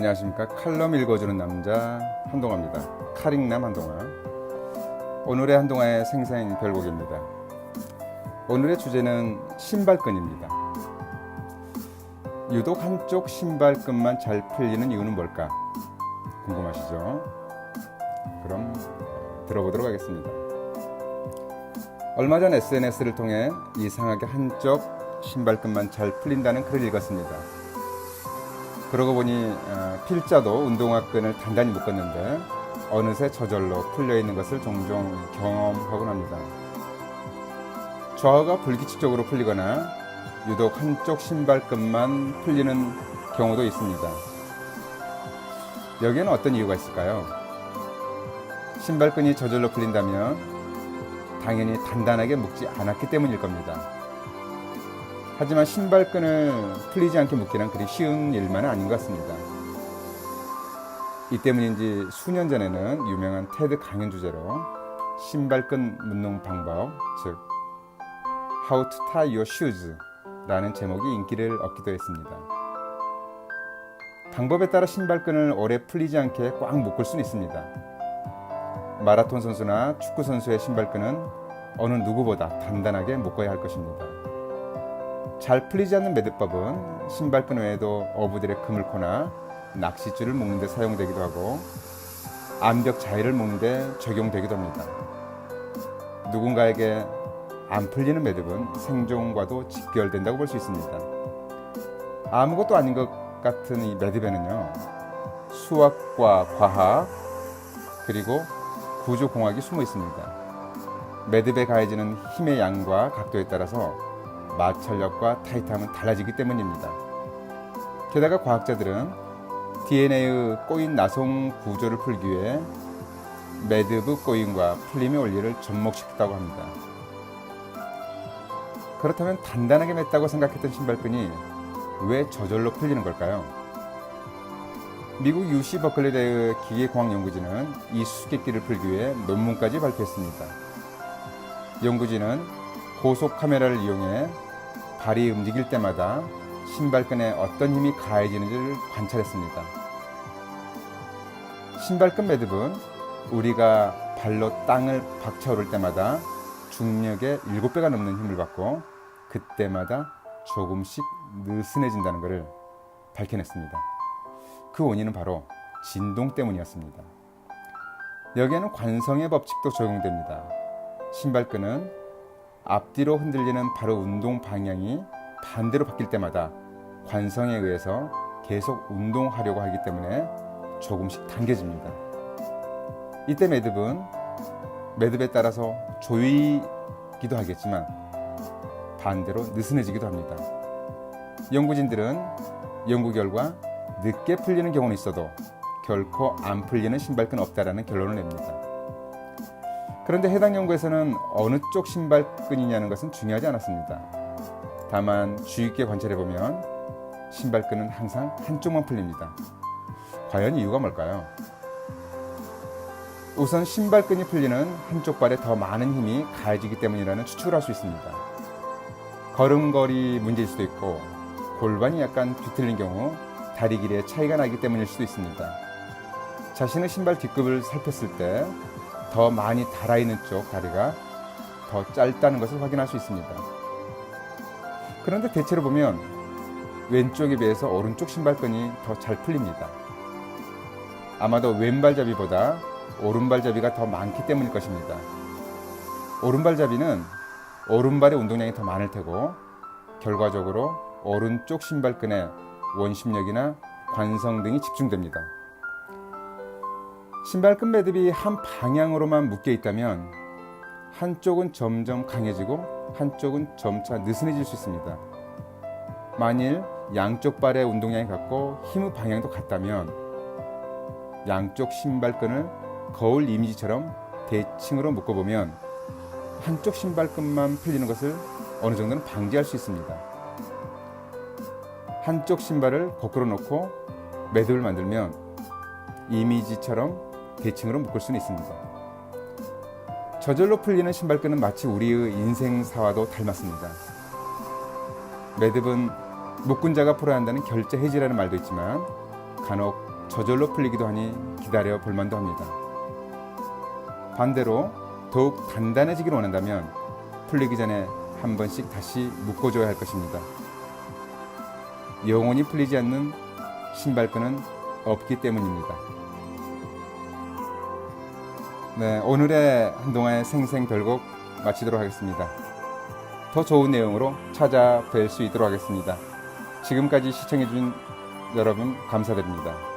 안녕하십니까. 칼럼 읽어주는 남자 한동화입니다. 카링남 한동화. 오늘의 한동화의 생생 별곡입니다. 오늘의 주제는 신발끈입니다. 유독 한쪽 신발끈만 잘 풀리는 이유는 뭘까? 궁금하시죠? 그럼 들어보도록 하겠습니다. 얼마 전 SNS를 통해 이상하게 한쪽 신발끈만 잘 풀린다는 글을 읽었습니다. 그러고 보니 필자도 운동화 끈을 단단히 묶었는데 어느새 저절로 풀려있는 것을 종종 경험하곤 합니다. 좌우가 불규칙적으로 풀리거나 유독 한쪽 신발끈만 풀리는 경우도 있습니다. 여기에는 어떤 이유가 있을까요? 신발끈이 저절로 풀린다면 당연히 단단하게 묶지 않았기 때문일 겁니다. 하지만 신발끈을 풀리지 않게 묶기는 그리 쉬운 일만은 아닌 것 같습니다. 이 때문인지 수년 전에는 유명한 테드 강연 주제로 신발끈 묶는 방법, 즉 How to tie your shoes 라는 제목이 인기를 얻기도 했습니다. 방법에 따라 신발끈을 오래 풀리지 않게 꽉 묶을 수는 있습니다. 마라톤 선수나 축구 선수의 신발끈은 어느 누구보다 단단하게 묶어야 할 것입니다. 잘 풀리지 않는 매듭법은 신발끈 외에도 어부들의 그물코나 낚싯줄을 묶는 데 사용되기도 하고 암벽 자위를 묶는 데 적용되기도 합니다. 누군가에게 안 풀리는 매듭은 생존과도 직결된다고 볼 수 있습니다. 아무것도 아닌 것 같은 이 매듭에는요, 수학과 과학 그리고 구조공학이 숨어 있습니다. 매듭에 가해지는 힘의 양과 각도에 따라서 마찰력과 타이트함은 달라지기 때문입니다. 게다가 과학자들은 DNA의 꼬인 나성 구조를 풀기 위해 매듭의 꼬임과 풀림의 원리를 접목시켰다고 합니다. 그렇다면 단단하게 맸다고 생각했던 신발끈이 왜 저절로 풀리는 걸까요? 미국 UC 버클리대의 기계공학연구진은 이 수수께끼를 풀기 위해 논문까지 발표했습니다. 연구진은 고속 카메라를 이용해 발이 움직일 때마다 신발끈에 어떤 힘이 가해지는지를 관찰했습니다. 신발끈 매듭은 우리가 발로 땅을 박차오를 때마다 중력의 7배가 넘는 힘을 받고 그때마다 조금씩 느슨해진다는 것을 밝혀냈습니다. 그 원인은 바로 진동 때문이었습니다. 여기에는 관성의 법칙도 적용됩니다. 신발끈은 앞뒤로 흔들리는 발의 운동 방향이 반대로 바뀔 때마다 관성에 의해서 계속 운동하려고 하기 때문에 조금씩 당겨집니다. 이때 매듭에 따라서 조이기도 하겠지만 반대로 느슨해지기도 합니다. 연구진들은 연구 결과 늦게 풀리는 경우는 있어도 결코 안 풀리는 신발끈은 없다라는 결론을 냅니다. 그런데 해당 연구에서는 어느 쪽 신발끈이냐는 것은 중요하지 않았습니다. 다만 주의 깊게 관찰해보면 신발끈은 항상 한쪽만 풀립니다. 과연 이유가 뭘까요? 우선 신발끈이 풀리는 한쪽 발에 더 많은 힘이 가해지기 때문이라는 추측을 할 수 있습니다. 걸음걸이 문제일 수도 있고 골반이 약간 뒤틀린 경우 다리 길이에 차이가 나기 때문일 수도 있습니다. 자신의 신발 뒷급을 살폈을 때 더 많이 달아있는 쪽 다리가 더 짧다는 것을 확인할 수 있습니다. 그런데 대체로 보면 왼쪽에 비해서 오른쪽 신발끈이 더 잘 풀립니다. 아마도 왼발잡이보다 오른발잡이가 더 많기 때문일 것입니다. 오른발잡이는 오른발의 운동량이 더 많을 테고 결과적으로 오른쪽 신발끈에 원심력이나 관성 등이 집중됩니다. 신발끈 매듭이 한 방향으로만 묶여 있다면 한쪽은 점점 강해지고 한쪽은 점차 느슨해질 수 있습니다. 만일 양쪽 발의 운동량이 같고 힘의 방향도 같다면 양쪽 신발끈을 거울 이미지처럼 대칭으로 묶어보면 한쪽 신발끈만 풀리는 것을 어느 정도는 방지할 수 있습니다. 한쪽 신발을 거꾸로 놓고 매듭을 만들면 이미지처럼 대칭으로 묶을 수는 있습니다. 저절로 풀리는 신발끈은 마치 우리의 인생사와도 닮았습니다. 매듭은 묶은 자가 풀어야 한다는 결제 해지라는 말도 있지만 간혹 저절로 풀리기도 하니 기다려 볼만도 합니다. 반대로 더욱 단단해지기를 원한다면 풀리기 전에 한 번씩 다시 묶어줘야 할 것입니다. 영원히 풀리지 않는 신발끈은 없기 때문입니다. 네, 오늘의 한동안의 생생별곡 마치도록 하겠습니다. 더 좋은 내용으로 찾아뵐 수 있도록 하겠습니다. 지금까지 시청해준 여러분 감사드립니다.